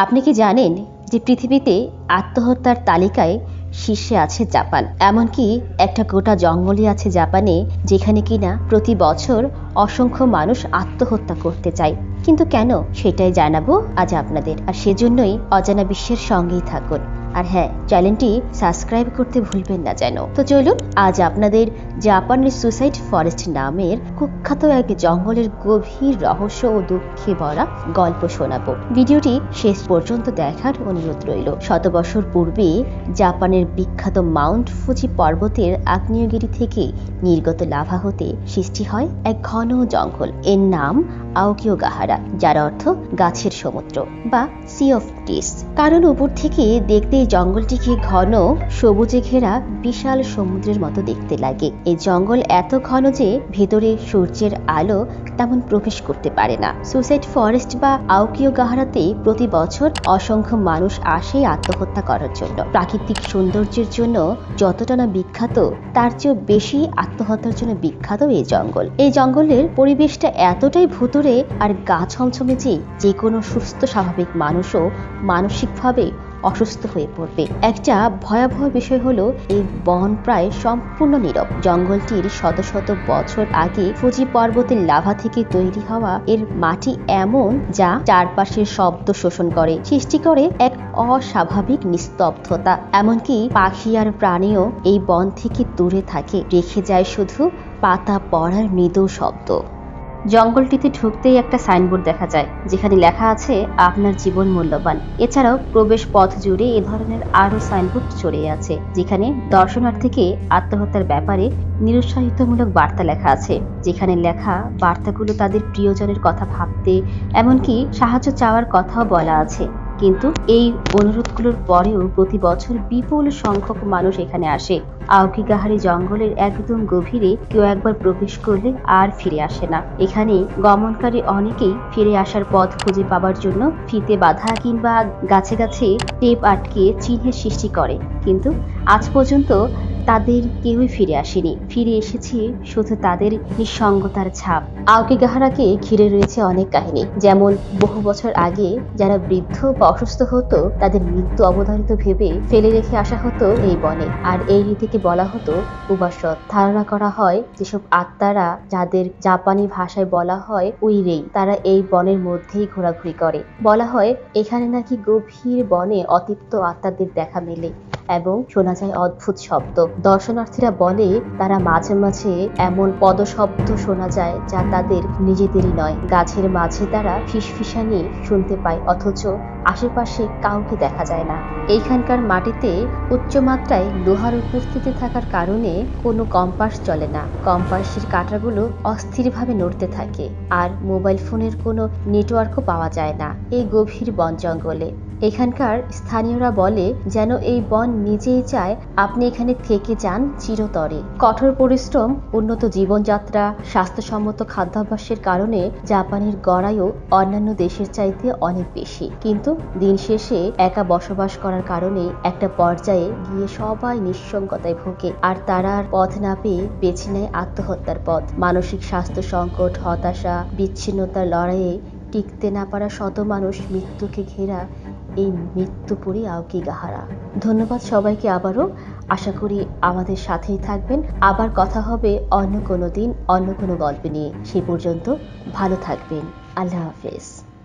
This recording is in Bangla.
আপনি কি জানেন যে পৃথিবীতে আত্মহত্যার তালিকায় শীর্ষে আছে জাপান? এমনকি একটা গোটা জঙ্গলই আছে জাপানে, যেখানে কিনা প্রতি বছর অসংখ্য মানুষ আত্মহত্যা করতে চায়। কিন্তু কেন, সেটাই জানাবো আজ আপনাদের। আর সেজন্যই অজানা বিশ্বের সঙ্গেই থাকুন। আর হ্যাঁ, চ্যানেলটি সাবস্ক্রাইব করতে ভুলবেন না যেন। তো চলুন আজ আপনাদের জাপানের সুসাইড ফরেস্ট নামের কুখ্যাত এক জঙ্গলের গভীর রহস্য ও দুঃখে ভরা গল্প শোনাবো। ভিডিওটি শেষ পর্যন্ত দেখার অনুরোধ রইল। শত বছর পূর্বে জাপানের বিখ্যাত মাউন্ট ফুজি পর্বতের আগ্নেয়গিরি থেকে নির্গত লাভা হতে সৃষ্টি হয় এক ঘন জঙ্গল। এর নাম আওকিগাহারা, যার অর্থ গাছের সমুদ্র বা সি অফ ট্রিস। কারণ উপর থেকে দেখতে এই জঙ্গলটিকে ঘন সবুজে ঘেরা বিশাল সমুদ্রের মতো দেখতে লাগে। এই জঙ্গল এত ঘন যে ভেতরে সূর্যের আলো তেমন প্রবেশ করতে পারে না। সুসাইড ফরেস্ট বা আওকিগাহারাতে প্রতি বছর অসংখ্য মানুষ আসে আত্মহত্যা করার জন্য। প্রাকৃতিক সৌন্দর্যের জন্য যতটা না বিখ্যাত, তার চেয়েও বেশি আত্মহত্যার জন্য বিখ্যাত এই জঙ্গল। এই জঙ্গলের পরিবেশটা এতটাই ভুতুড়ে আর গা ছমছমে যে কোনো সুস্থ স্বাভাবিক মানুষও মানসিকভাবে অসুস্থ হয়ে পড়বে। একটা ভয়াবহ বিষয় হলো এই বন প্রায় সম্পূর্ণ নীরব। জঙ্গলটির শত শত বছর আগে ফুজি পর্বতের লাভা থেকে তৈরি হওয়া এর মাটি এমন যা চারপাশের শব্দ শোষণ করে, সৃষ্টি করে এক অস্বাভাবিক নিস্তব্ধতা। এমনকি পাখি আর প্রাণীও এই বন থেকে দূরে থাকে, রেখে যায় শুধু পাতা পড়ার মৃদু শব্দ। জঙ্গলটিতে ঢুকতেই একটা সাইনবোর্ড দেখা যায়, যেখানে লেখা আছে আপনার জীবন মূল্যবান। এছাড়াও প্রবেশ পথ জুড়ে এ ধরনের আরো সাইনবোর্ড ছড়িয়ে আছে, যেখানে দর্শনার্থীকে আত্মহত্যার ব্যাপারে নিরুৎসাহিতমূলক বার্তা লেখা আছে। যেখানে লেখা বার্তাগুলো তাদের প্রিয়জনের কথা ভাবতে, এমনকি সাহায্য চাওয়ার কথাও বলা আছে। কিন্তু এই অনুরোধগুলোর পরেও প্রতি বছর বিপুল সংখ্যক মানুষ এখানে আসে। আওকিগাহারি জঙ্গলের একদম গভীরে কেউ একবার প্রবেশ করলে আর ফিরে আসে না। এখানে গমনকারী অনেকেই ফিরে আসার পথ খুঁজে পাবার জন্য ফিতে বাঁধা কিংবা গাছে গাছে টেপ আটকে চিহ্নের সৃষ্টি করে, কিন্তু আজ পর্যন্ত তাদের কেউই ফিরে আসেনি। ফিরে এসেছে শুধু তাদের নিঃসঙ্গতার ছাপ। আওকিগাহারাকে ঘিরে রয়েছে অনেক কাহিনী, যেমন বহু বছর আগে যারা বৃদ্ধ বা অসুস্থ হতো তাদের মৃত্যু অবধারিত ভেবে ফেলে রেখে আসা হতো এই বনে। আর এই রীতিকে বলা হতো উবাসত। ধারণা করা হয় যেসব আত্মারা, যাদের জাপানি ভাষায় বলা হয় উইরেই, তারা এই বনের মধ্যেই ঘোরাঘুরি করে। বলা হয় এখানে নাকি গভীর বনে অতৃপ্ত আত্মাদের দেখা মেলে এবং শোনা যায় অদ্ভুত শব্দ। দর্শনার্থীরা বলে তারা মাঝে মাঝে এমন পদশব্দ শোনা যায় যা তাদের নিজেদেরই নয়। গাছের মাঝে তারা ফিসফিসানি শুনতে পায়, অথচ আশেপাশে কাউকে দেখা যায় না। এইখানকার মাটিতে উচ্চমাত্রায় লোহার উপস্থিতি থাকার কারণে কোনো কম্পাস চলে না। কম্পাসের কাঁটাগুলো অস্থিরভাবে নড়তে থাকে, আর মোবাইল ফোনের কোনো নেটওয়ার্কও পাওয়া যায় না এই গভীর বন জঙ্গলে। এখানকার স্থানীয়রা বলে যেন এই বন নিজেই চায় আপনি এখানে থেকে যান চিরতরে। কঠোর পরিশ্রম, উন্নত জীবনযাত্রা, স্বাস্থ্যসম্মত খাদ্যাভ্যাসের কারণে জাপানের গড়াইও অন্যান্য দেশের চাইতে অনেক বেশি। কিন্তু দিন শেষে একা বসবাস করার কারণে একটা পর্যায়ে গিয়ে সবাই নিঃসঙ্গতায় ভোগে, আর তারা আর পথ না পেয়ে বেছে নেয় আত্মহত্যার পথ। মানসিক স্বাস্থ্য সংকট, হতাশা, বিচ্ছিন্নতার লড়াইয়ে টিকতে না পারা শত মানুষ মৃত্যুকে ঘেরা এই মৃত্যুপুরী আওকিগাহারা। ধন্যবাদ সবাইকে আবারও। আশা করি আমাদের সাথেই থাকবেন। আবার কথা হবে অন্য কোনো দিন অন্য কোনো গল্প নিয়ে। সে পর্যন্ত ভালো থাকবেন। আল্লাহ হাফেজ।